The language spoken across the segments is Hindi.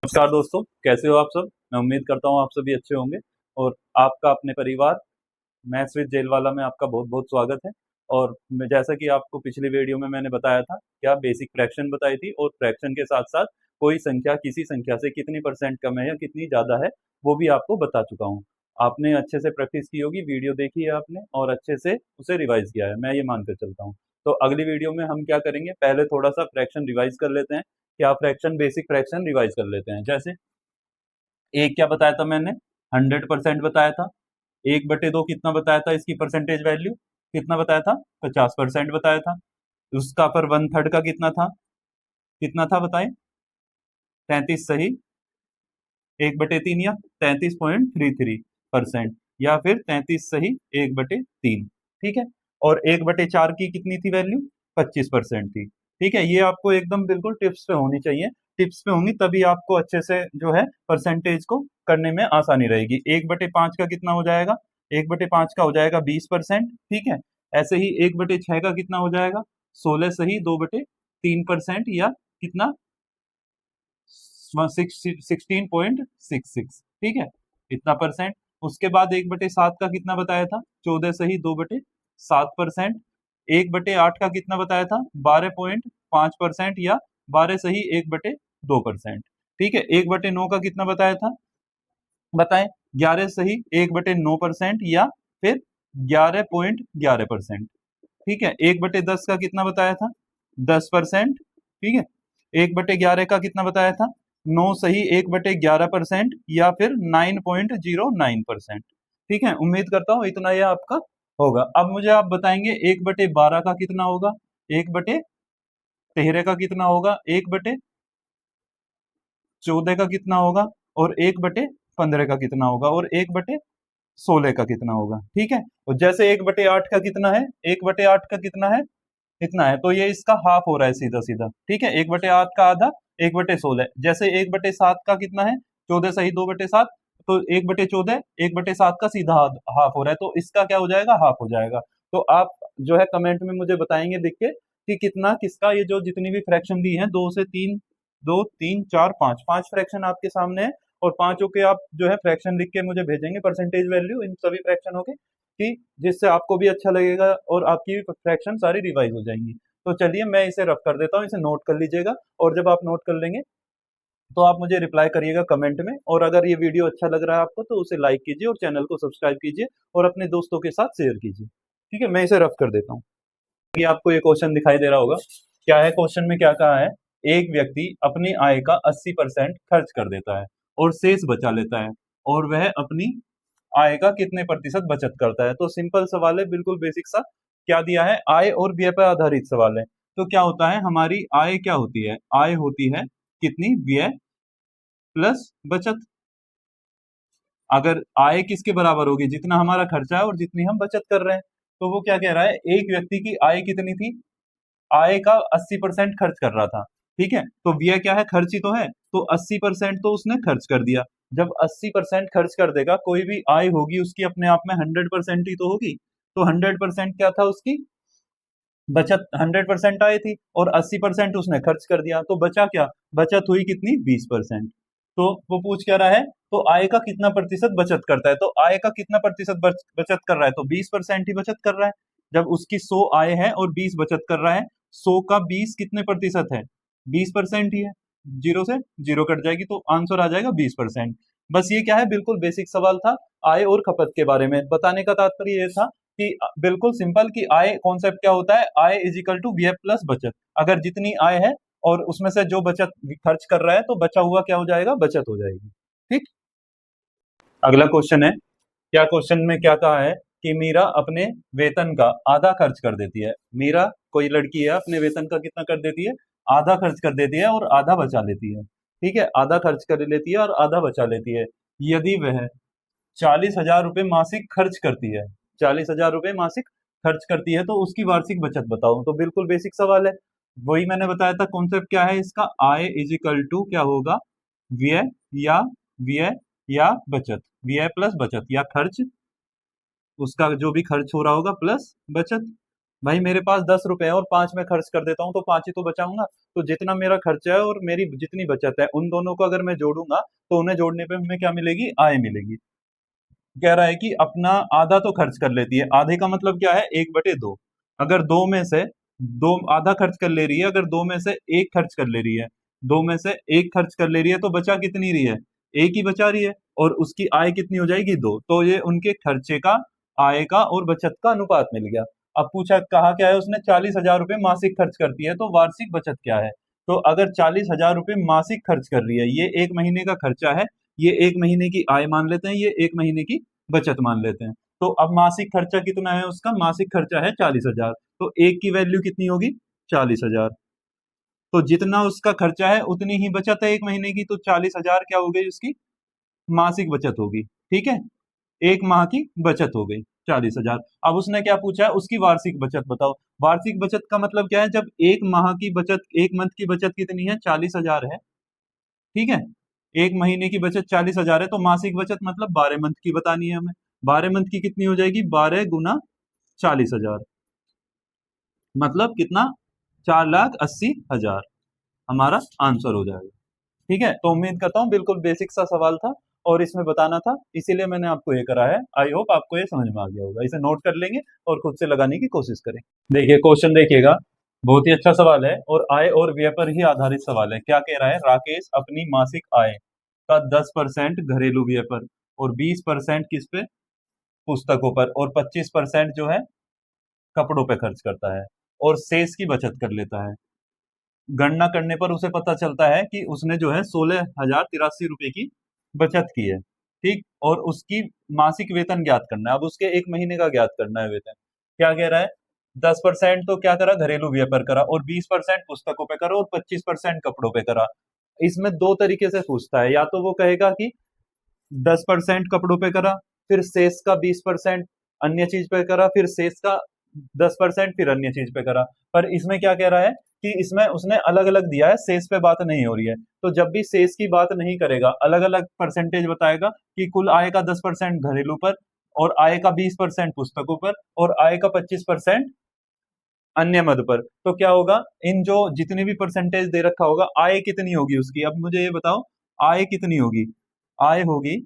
नमस्कार दोस्तों, कैसे हो आप सब। मैं उम्मीद करता हूँ आप सभी अच्छे होंगे और आपका अपने परिवार मैथ्स विद जेलवाला में आपका बहुत बहुत स्वागत है। और जैसा कि आपको पिछली वीडियो में मैंने बताया था, क्या बेसिक फ्रैक्शन बताई थी और फ्रैक्शन के साथ साथ कोई संख्या किसी संख्या से कितनी परसेंट कम है या कितनी ज़्यादा है वो भी आपको बता चुका हूँ। आपने अच्छे से प्रैक्टिस की होगी, वीडियो देखी है आपने और अच्छे से उसे रिवाइज किया है, मैं ये मानकर चलता हूँ। तो अगली वीडियो में हम क्या करेंगे, पहले थोड़ा सा फ्रैक्शन रिवाइज कर लेते हैं। क्या फ्रैक्शन, बेसिक फ्रैक्शन रिवाइज कर लेते हैं। जैसे एक क्या बताया था मैंने, 100% बताया था। 1/2 कितना बताया था, इसकी परसेंटेज वैल्यू कितना बताया था, 50% बताया था। उसका पर 1/3 का कितना था बताएं, 33 सही, 1/3 या 33.33% या फिर 33 सही 1/3। ठीक है। और 1/4 की कितनी थी वैल्यू, 25% थी। ठीक है, ये आपको एकदम बिल्कुल टिप्स पे होनी चाहिए। टिप्स पे होंगी तभी आपको अच्छे से जो है परसेंटेज को करने में आसानी रहेगी। 1/5 का कितना हो जाएगा, 1/5 का हो जाएगा 20%। ठीक है। ऐसे ही 1/6 का कितना हो जाएगा, 16 सही 2/3%, या कितना, 16.66। ठीक है, इतना परसेंट। उसके बाद 1/7 का कितना बताया था, 14 सही 2/7%। 1/8 का कितना बताया था, 12.5%, या 12 सही 1/2%। ठीक है। 1/9 का कितना बताया था, बताएं, 11 सही 1/9%, या फिर 11.11%। ठीक है। 1/10 का कितना बताया था, 10%। ठीक है। 1/11 का कितना बताया था, 9 सही 1/11%, या फिर 9.09%। ठीक है, उम्मीद करता हूं इतना यह आपका होगा। अब मुझे आप बताएंगे 1/12 का कितना होगा, 1/13 का कितना होगा, 1/14 का कितना होगा, और 1/15 का कितना होगा, और 1/16 का कितना होगा। ठीक है। और जैसे 1/8 का कितना है, 1/8 का कितना है, इतना है, तो ये इसका हाफ हो रहा है सीधा सीधा। ठीक है, 1/8 का आधा 1/16। जैसे 1/7 का कितना है, 14 सही 2/7, तो 1/14 1/7 का सीधा हाफ हो रहा है, तो इसका क्या हो जाएगा, हाफ हो जाएगा। तो आप जो है कमेंट में मुझे बताएंगे लिख के कि कितना किसका, ये जो जितनी भी फ्रैक्शन दी है, 2 से 3, 2 3 4 5, 5 फ्रैक्शन आपके सामने है। और पांचों के आप जो है फ्रैक्शन लिख के मुझे भेजेंगे, परसेंटेज वैल्यू इन सभी फ्रैक्शनों के, कि जिससे आपको भी अच्छा लगेगा और आपकी फ्रैक्शन सारी रिवाइज हो जाएंगी। तो चलिए मैं इसे रफ कर देता हूँ, इसे नोट कर लीजिएगा। और जब आप नोट कर लेंगे तो आप मुझे रिप्लाई करिएगा कमेंट में। और अगर ये वीडियो अच्छा लग रहा है आपको तो उसे लाइक कीजिए और चैनल को सब्सक्राइब कीजिए और अपने दोस्तों के साथ शेयर कीजिए। ठीक है, मैं इसे रफ कर देता हूँ। ये आपको ये क्वेश्चन दिखाई दे रहा होगा, क्या है क्वेश्चन में, क्या कहा है, एक व्यक्ति अपनी आय का 80% खर्च कर देता है और शेष बचा लेता है, और वह अपनी आय का कितने प्रतिशत बचत करता है। तो सिंपल सवाल है, बिल्कुल बेसिक सा। क्या दिया है, आय और व्यय पर आधारित सवाल है। तो क्या होता है, हमारी आय क्या होती है, आय होती है कितनी, व्यय प्लस बचत। अगर आय किसके बराबर होगी, जितना हमारा खर्चा है और जितनी हम बचत कर रहे हैं। तो वो क्या कह रहा है, एक व्यक्ति की आय कितनी थी, आय का 80% खर्च कर रहा था। ठीक है, तो व्यय क्या है, खर्च ही तो है, तो 80% तो उसने खर्च कर दिया। जब 80% खर्च कर देगा, कोई भी आय होगी उसकी अपने आप में 100% ही तो होगी। तो 100% क्या था उसकी बचत, 100% आय थी और 80% उसने खर्च कर दिया, तो बचा क्या, बचत हुई कितनी, 20%। तो वो पूछ क्या रहा है, तो आय का कितना प्रतिशत बचत करता है, तो आय का कितना प्रतिशत बचत कर रहा है, तो 20% ही बचत कर रहा है। जब उसकी 100 आय है और 20 बचत कर रहा है, 100 का 20 कितने प्रतिशत है, 20% ही है। जीरो से जीरो कट जाएगी तो आंसर आ जाएगा 20%। बस ये क्या है, बिल्कुल बेसिक सवाल था आय और खपत के बारे में। बताने का तात्पर्य ये था कि बिल्कुल सिंपल, कि आय कॉन्सेप्ट क्या होता है, आय इज इक्वल टू व्यय प्लस बचत। अगर जितनी आय है और उसमें से जो बचत खर्च कर रहा है, तो बचा हुआ क्या हो जाएगा, बचत हो जाएगी। ठीक। अगला क्वेश्चन है, क्या क्वेश्चन में क्या कहा है कि मीरा अपने वेतन का आधा खर्च कर देती है। मीरा कोई लड़की है, अपने वेतन का कितना कर देती है, आधा खर्च कर देती है और आधा बचा लेती है। ठीक है, आधा खर्च कर लेती है और आधा बचा लेती है। यदि वह 40,000 रुपये मासिक खर्च करती है, 40,000 रुपये मासिक खर्च करती है, तो उसकी वार्षिक बचत बताओ। तो बिल्कुल बेसिक सवाल है, वही मैंने बताया था। कॉन्सेप्ट क्या है इसका, आय इज इक्वल टू क्या होगा, व्यय या व्यय या बचत, व्यय प्लस बचत, या खर्च, उसका जो भी खर्च हो रहा होगा प्लस बचत। भाई मेरे पास 10 रुपए है और 5 मैं खर्च कर देता हूँ तो 5 ही तो बचाऊंगा। तो जितना मेरा खर्चा है और मेरी जितनी बचत है उन दोनों को अगर मैं जोड़ूंगा तो उन्हें जोड़ने पे हमें क्या मिलेगी, आय मिलेगी। कह रहा है कि अपना आधा तो खर्च कर लेती है, आधे का मतलब क्या है, 1/2। अगर दो में से दो आधा खर्च कर ले रही है, अगर दो में से एक खर्च कर ले रही है, दो में से एक खर्च कर ले रही है तो बचा कितनी रही है, एक ही बचा रही है। और उसकी आय कितनी हो जाएगी, 2। तो ये उनके खर्चे का, आय का और बचत का अनुपात मिल गया। अब पूछा, कहा क्या है उसने, 40,000 रुपये मासिक खर्च करती है तो वार्षिक बचत क्या है। तो अगर 40,000 रुपये मासिक खर्च कर रही है, ये एक महीने का खर्चा है, ये एक महीने की आय मान लेते हैं, ये एक महीने की बचत मान लेते हैं। तो अब मासिक खर्चा कितना है उसका, मासिक खर्चा है 40,000, तो एक की वैल्यू कितनी होगी, 40,000। तो जितना उसका खर्चा है उतनी ही बचत है एक महीने की, तो 40,000 क्या हो गई उसकी मासिक बचत होगी। ठीक है, एक माह की बचत हो गई 40,000। अब उसने क्या पूछा है, उसकी वार्षिक बचत बताओ। वार्षिक बचत का मतलब क्या है, जब एक माह की बचत, एक मंथ की बचत कितनी है, 40,000 है। ठीक है, एक महीने की बचत 40,000 है, तो मासिक बचत मतलब 12 मंथ की बतानी है हमें। 12 मंथ की कितनी हो जाएगी, 12 गुना 40,000, मतलब कितना, 4,80,000 हमारा आंसर हो जाएगा। ठीक है, तो उम्मीद करता हूँ बिल्कुल बेसिक सा सवाल था और इसमें बताना था, इसीलिए मैंने आपको ये करा है। आई होप आपको ये समझ में आ गया होगा। इसे नोट कर लेंगे और खुद से लगाने की कोशिश करें। देखिए क्वेश्चन देखिएगा, बहुत ही अच्छा सवाल है और आय और व्यय पर ही आधारित सवाल है। क्या कह रहा है, राकेश अपनी मासिक आय का 10% घरेलू व्यय पर और 20% किस पे, पुस्तकों पर, और 25% जो है कपड़ों पे खर्च करता है और शेष की बचत कर लेता है। गणना करने पर उसे पता चलता है कि उसने जो है 16,083 रुपए की बचत की है। ठीक, और उसकी मासिक वेतन ज्ञात करना है। अब उसके एक महीने का ज्ञात करना है वेतन। क्या कह रहा है, 10% तो क्या करा, घरेलू व्यय पर करा, और 20% पुस्तकों पे करा, और 25% कपड़ों पे करा। इसमें दो तरीके से पूछता है, या तो वो कहेगा कि 10% कपड़ों पे करा, फिर शेष का 20% अन्य चीज पे करा, फिर शेष का 10% फिर अन्य चीज पे करा। पर इसमें क्या कह रहा है कि इसमें उसने अलग अलग दिया है, शेष पे बात नहीं हो रही है। तो जब भी शेष की बात नहीं करेगा, अलग अलग परसेंटेज बताएगा कि कुल आय का 10% घरेलू पर, और आय का 20% पुस्तकों पर, और आय का 25% अन्य मद पर। तो क्या होगा, इन जो जितनी भी परसेंटेज दे रखा होगा, आय कितनी होगी उसकी। अब मुझे ये बताओ, आय कितनी होगी। आय होगी,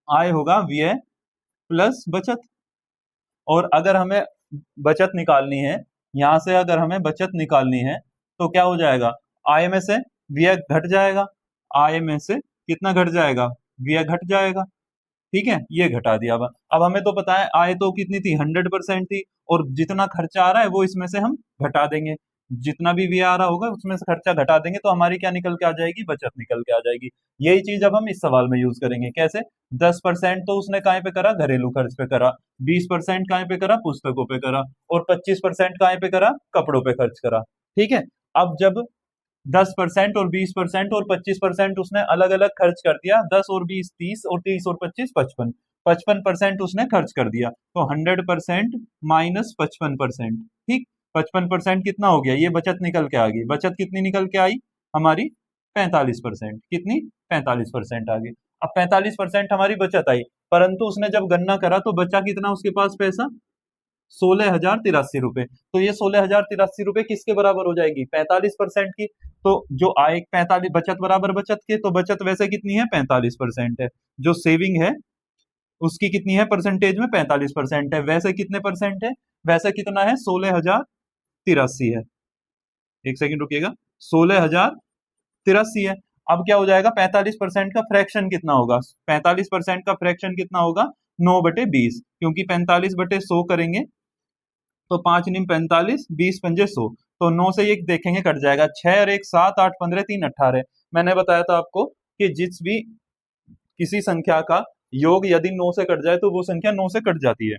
आय होगा व्यय प्लस बचत। और अगर हमें बचत निकालनी है, यहां से अगर हमें बचत निकालनी है तो क्या हो जाएगा, आय में से व्यय घट जाएगा, आय में से कितना घट जाएगा, व्यय घट जाएगा। ठीक है, ये घटा दिया। अब हमें तो पता है आय तो कितनी थी, 100% थी, और जितना खर्चा आ रहा है वो इसमें से हम घटा देंगे। जितना भी व्यय आ रहा होगा उसमें से खर्चा घटा देंगे, तो हमारी क्या निकल के आ जाएगी, बचत निकल के आ जाएगी। यही चीज अब हम इस सवाल में यूज करेंगे। कैसे, 10% तो उसने कहाँ पे करा, घरेलू खर्च पे करा, 20% कहाँ पे करा, पुस्तकों पे करा, और 25% कहाँ पे करा, कपड़ों पे खर्च करा। ठीक है, अब जब 10% और 20% और 25% उसने अलग अलग खर्च कर दिया, 10 और 20 30, और 30 और 25 55, 55% उसने खर्च कर दिया, तो 100% माइनस 55%। ठीक, 55% कितना हो गया, ये बचत निकल के आ गई। बचत कितनी निकल के आई हमारी, 45%। कितनी, 45% आ गई। अब 45% हमारी बचत आई, परंतु उसने जब गणना करा तो बचा कितना उसके पास पैसा, 16,083 रुपए। तो ये 16,083 रुपए किसके बराबर हो जाएगी, 45% की। तो जो आय 45, बचत बराबर बचत के, तो बचत वैसे कितनी है, 45% है। जो सेविंग है उसकी कितनी है परसेंटेज में, 45% है। वैसे कितने परसेंट है, वैसे कितना है, 16,083 है। एक सेकंड रुकिएगा, 16,083 है। अब क्या हो जाएगा, 45% का फ्रैक्शन कितना होगा, 45% का फ्रैक्शन कितना होगा, 9/20, क्योंकि 45/100 करेंगे तो 5×9 = 45, 20×5 = 100, तो 9 से ये देखेंगे कट जाएगा, 6 और 1 7, 8 15 3 18। मैंने बताया था आपको कि जिस भी किसी संख्या का योग यदि 9 से कट जाए तो वो संख्या 9 से कट जाती है।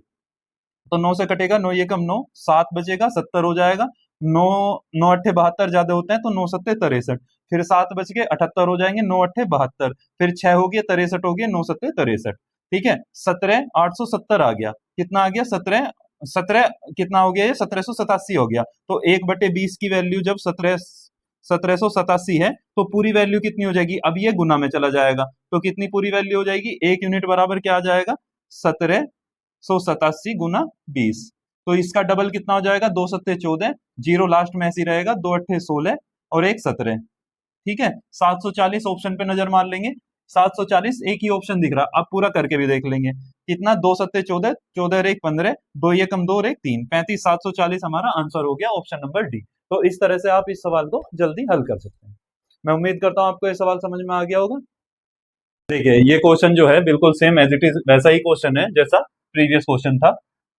तो 9 से कटेगा, 9 एकम 9, 7 बचेगा, 70 हो जाएगा। 9 9 अट्ठे 72 ज्यादा होते हैं, तो 9 सत्ते 63, फिर 7 बच के 78 हो जाएंगे, 9 अट्ठे 72, फिर 6 हो गया 63 हो गया, 9 सत्ते 63। ठीक है, 17,870 आ गया। कितना आ गया, 17, 17 कितना हो गया, ये 1787 हो गया। तो 1/20 की वैल्यू जब 1787 है तो पूरी वैल्यू कितनी हो जाएगी, अब ये गुना में चला जाएगा, तो कितनी पूरी वैल्यू हो जाएगी, 1 यूनिट बराबर क्या आ जाएगा, 1787 गुना 20। तो इसका डबल कितना हो जाएगा, 2 सत्ते 14, जीरो लास्ट में ऐसी रहेगा, 2 अट्ठे 16 और 1 17। ठीक है, 740 ऑप्शन पे नजर मार लेंगे, 740 एक ही ऑप्शन दिख रहा, अब पूरा करके भी देख लेंगे कितना, 2 सत्ते 14, 14 और 1 15, 2 एकम 2 और 1 3, 35, 740 हमारा आंसर हो गया ऑप्शन नंबर डी। तो इस तरह से आप इस सवाल को जल्दी हल कर सकते हैं। मैं उम्मीद करता हूं आपको ये सवाल समझ में आ गया होगा। देखिए ये क्वेश्चन जो है बिल्कुल सेम एज इट इज वैसा ही क्वेश्चन है जैसा प्रीवियस क्वेश्चन था।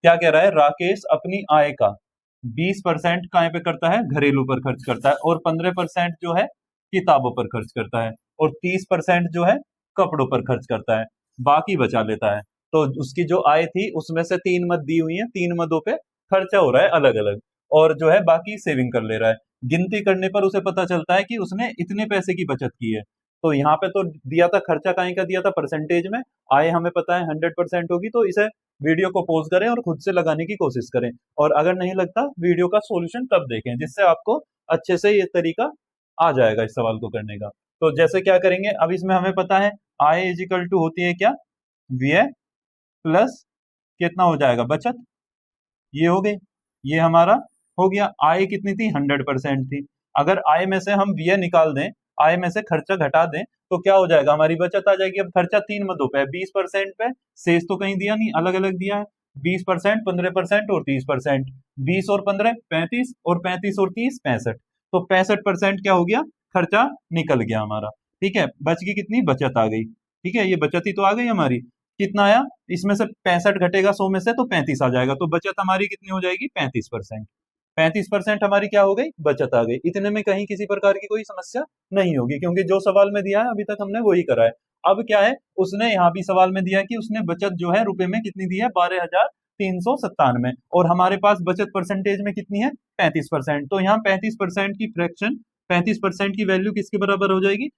क्या कह रहा है, राकेश अपनी आय का 20% काय पे करता है, घरेलू पर खर्च करता है, और 15% जो है किताबों पर खर्च करता है, और 30% जो है कपड़ों पर खर्च करता है, बाकी बचा लेता है। तो उसकी जो आय थी उसमें से 3 मद दी हुई है, 3 मदों पे खर्चा हो रहा है अलग अलग, और जो है बाकी सेविंग कर ले रहा है। गिनती करने पर उसे पता चलता है कि उसने इतने पैसे की बचत की है। तो यहाँ पे तो दिया था खर्चा काय का, दिया था परसेंटेज में, आय हमें पता है 100% होगी, तो इसे वीडियो को पॉज करें और खुद से लगाने की कोशिश करें, और अगर नहीं लगता वीडियो का सॉल्यूशन तब देखें, जिससे आपको अच्छे से ये तरीका आ जाएगा इस सवाल को करने का। तो जैसे क्या करेंगे, अब इसमें हमें पता है आय इज इक्वल टू होती है क्या, व्यय प्लस कितना हो जाएगा, बचत। ये हो गई, ये हमारा हो गया। आय कितनी थी, 100% थी। अगर आय में से हम व्यय निकाल दें, आय में से खर्चा घटा दें, तो क्या हो जाएगा, हमारी बचत आ जाएगी। अब खर्चा 3 मदों पे, 20% पे, शेष तो कहीं दिया नहीं, अलग अलग दिया है, 20%, 15% और 30%, 20 और 15 35, और 35 और 30 65, तो 65% क्या हो गया, खर्चा निकल गया हमारा। ठीक है, बच गई कितनी, बचत आ गई। ठीक है, ये बचत ही तो आ गई हमारी। कितना आया, इसमें से 65 घटेगा 100 में से, तो 35 आ जाएगा, तो बचत हमारी कितनी हो जाएगी, 35%। 35% हमारी क्या हो गई, बचत आ गई। इतने में कहीं किसी प्रकार की कोई समस्या नहीं होगी, क्योंकि जो सवाल में दिया है अभी तक हमने वही करा है। अब क्या है, उसने यहाँ भी सवाल में दिया है कि उसने बचत जो है रुपए में कितनी दी है, 12,397, और हमारे पास बचत परसेंटेज में कितनी है, 35%। तो यहाँ 35% की फ्रैक्शन, 35% की वैल्यू किसके बराबर हो जाएगी,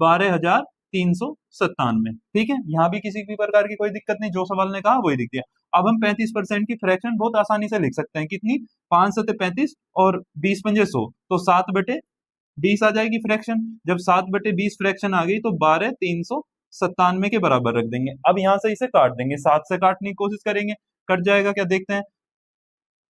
12,397। ठीक है, यहाँ भी किसी भी प्रकार की कोई दिक्कत नहीं, जो सवाल ने कहा वही दिख गया। अब हम 35% की फ्रैक्शन बहुत आसानी से लिख सकते हैं, कितनी, 5 सत्ते 35 और 20 पंजे 100, तो 7/20 आ जाएगी फ्रैक्शन। जब 7/20 फ्रैक्शन आ गई तो 12,397 के बराबर रख देंगे। अब यहां से इसे काट देंगे, 7 से काटने की कोशिश करेंगे, कट जाएगा क्या, देखते हैं।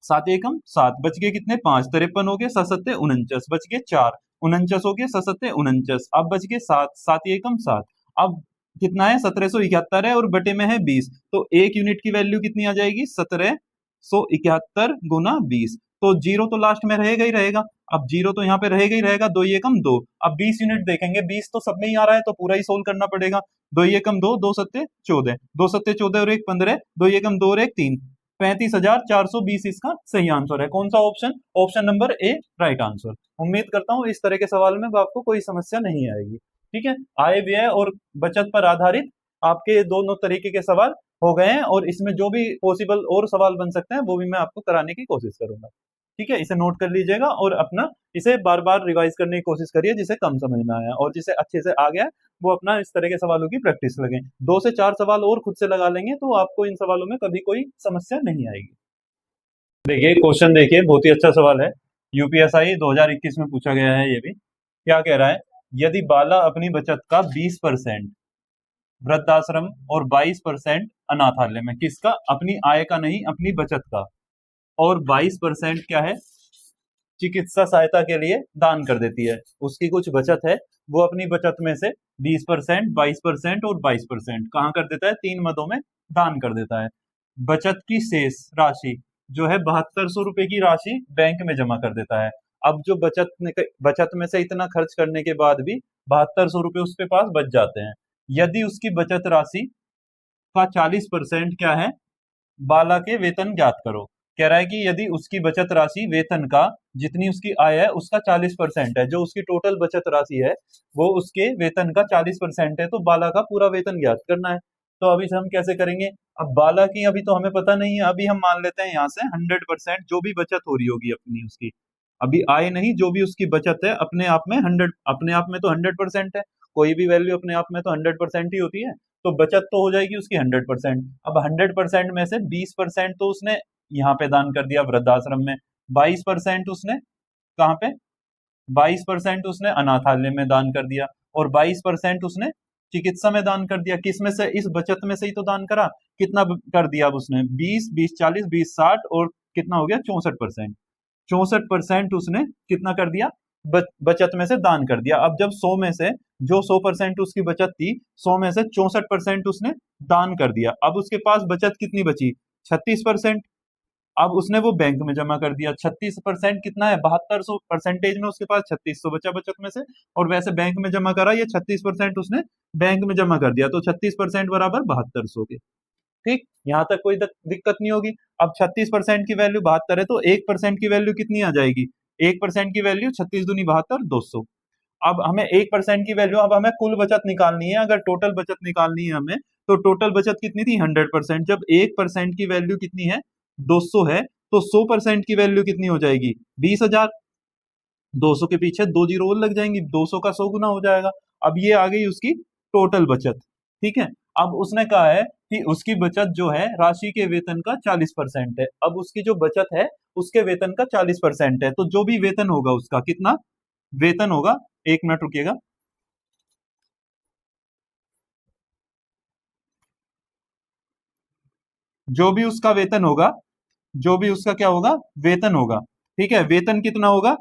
7 एकम 7, बच गए कितने, 5, 53 हो गए, 7 सत्ते 49, बच गए 4, 49 हो गए, 7 सत्ते 49, अब बच गए 7, 7 एकम 7। अब कितना है, 1771 है, और बटे में है 20, तो 1 यूनिट की वैल्यू कितनी आ जाएगी, 1771 गुना 20। तो जीरो तो लास्ट में रहेगा ही रहेगा, अब जीरो तो यहाँ पे रहेगा ही रहेगा, 2 एकम 2। अब 20 यूनिट देखेंगे, 20 तो सब में ही आ रहा है, तो पूरा ही सोल्व करना पड़ेगा। 2 एकम 2, 2 सत्ते 14, 2 सत्ते 14 और 1 15, 2 एकम 2 और 1 3, 35,420 इसका सही आंसर है। कौन सा option, option number A right answer. उम्मीद करता हूं इस तरह के सवाल में आपको कोई समस्या नहीं आएगी। ठीक है, आय व्यय और बचत पर आधारित आपके दोनों तरीके के सवाल हो गए हैं, और इसमें जो भी पॉसिबल और सवाल बन सकते हैं वो भी मैं आपको कराने की कोशिश करूंगा। ठीक है, इसे नोट कर लीजिएगा, और अपना इसे बार बार रिवाइज करने की कोशिश करिए, जिसे कम समझ में आया, और जिसे अच्छे से आ गया वो अपना इस तरह के सवालों की प्रैक्टिस लगे। 2 से 4 सवाल और खुद से लगा लेंगे तो आपको इन सवालों में कभी कोई समस्या नहीं आएगी। देखिए क्वेश्चन, देखिए बहुत ही अच्छा सवाल है, यूपीएसआई 2021 में पूछा गया है। ये भी क्या कह रहा है, यदि बाला अपनी बचत का 20% वृद्धाश्रम और 22% अनाथालय में, किसका, अपनी आय का नहीं, अपनी बचत का, और 22% क्या है, चिकित्सा सहायता के लिए दान कर देती है। उसकी कुछ बचत है, वो अपनी बचत में से 20%, 22% और 22% कहाँ कर देता है, 3 मदों में दान कर देता है। बचत की शेष राशि जो है 7200 रुपए की राशि बैंक में जमा कर देता है। अब जो बचत में से इतना खर्च करने के बाद भी 7200 रुपए उसके पास बच जाते हैं। यदि उसकी बचत राशि का 40% क्या है, बाला के वेतन ज्ञात करो। कह रहा है कि यदि उसकी बचत राशि वेतन का, जितनी उसकी आय है उसका 40% है, जो उसकी टोटल बचत राशि है वो उसके वेतन का 40% है, तो बाला का पूरा वेतन ज्ञात करना है। तो अभी से हम कैसे करेंगे, अब बाला की अभी तो हमें पता नहीं है, अभी हम मान लेते हैं यहाँ से 100% जो भी बचत हो रही होगी अपनी उसकी, अभी आय नहीं, जो भी उसकी बचत है अपने आप में 100, अपने आप में तो 100% है, कोई भी वैल्यू अपने आप में तो 100% ही होती है, तो बचत तो हो जाएगी उसकी 100%। अब 100% में से 20% तो उसने यहाँ पे दान कर दिया वृद्धाश्रम में, 22% उसने कहाँ पे, 22% उसने अनाथालय में दान कर दिया, और 22% उसने चिकित्सा में दान कर दिया। किस में से, इस बचत में से ही तो दान करा। कितना कर दिया अब उसने, 20, 20 40, 20 60 और कितना हो गया 64%। 64% उसने कितना कर दिया, बचत में से दान कर दिया। अब जब 100 में से जो 100% उसकी बचत थी, 100 में से 64% उसने दान कर दिया। अब उसके पास बचत कितनी बची, 36%। अब उसने वो बैंक में जमा कर दिया। 36% कितना है, 7200 परसेंटेज में उसके पास 3600 बचा बचत में से, और वैसे बैंक में जमा करा, ये 36% उसने बैंक में जमा कर दिया, तो 36% बराबर 7200 के। ठीक, यहां तक कोई दिक्कत नहीं होगी। अब 36% की वैल्यू 72 है, तो 1% की वैल्यू कितनी आ जाएगी, 1% की वैल्यू 36 दूनी 72, 200। अब हमें 1% की वैल्यू, अब हमें कुल बचत निकालनी है। अगर टोटल बचत निकालनी है हमें, तो टोटल बचत कितनी थी, 100%। जब 1% की वैल्यू कितनी है, 200 है, तो 100% की वैल्यू कितनी हो जाएगी, 20,000। 200 के पीछे 2 जीरो और लग जाएंगी, 200 का 100 गुना हो जाएगा। अब ये आ गई उसकी टोटल बचत। ठीक है, अब उसने कहा है कि उसकी बचत जो है राशि के वेतन का 40% है। अब उसकी जो बचत है उसके वेतन का 40% है, तो जो भी वेतन होगा उसका, कितना वेतन होगा, 1 मिनट रुकिएगा। जो भी उसका वेतन होगा, जो भी उसका क्या होगा, वेतन होगा। ठीक है, वेतन कितना होगा,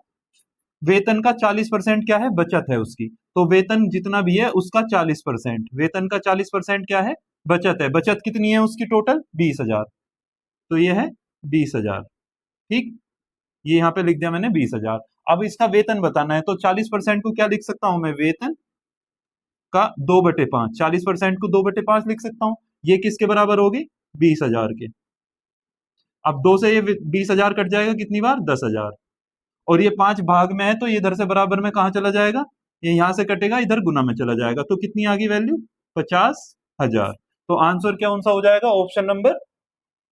वेतन का 40% क्या है, बचत है उसकी। तो वेतन जितना भी है उसका 40%, वेतन का 40% क्या है, बचत है। बचत कितनी है उसकी टोटल, 20,000। तो ये है 20,000। ठीक, ये यहाँ पे लिख दिया मैंने 20,000। अब इसका वेतन बताना है, तो 40% को क्या लिख सकता हूं मैं, वेतन का 2/5, 40% को 2/5 लिख सकता हूं। ये किसके बराबर होगी, 20,000 के। अब 2 से ये 20,000 कट जाएगा कितनी बार, 10,000। और ये 5 भाग में है, तो ये इधर से बराबर में कहाँ चला जाएगा, ये यहां से कटेगा, इधर गुना में चला जाएगा। तो कितनी आ गई वैल्यू, 50,000। तो आंसर क्या कौन सा हो जाएगा, ऑप्शन नंबर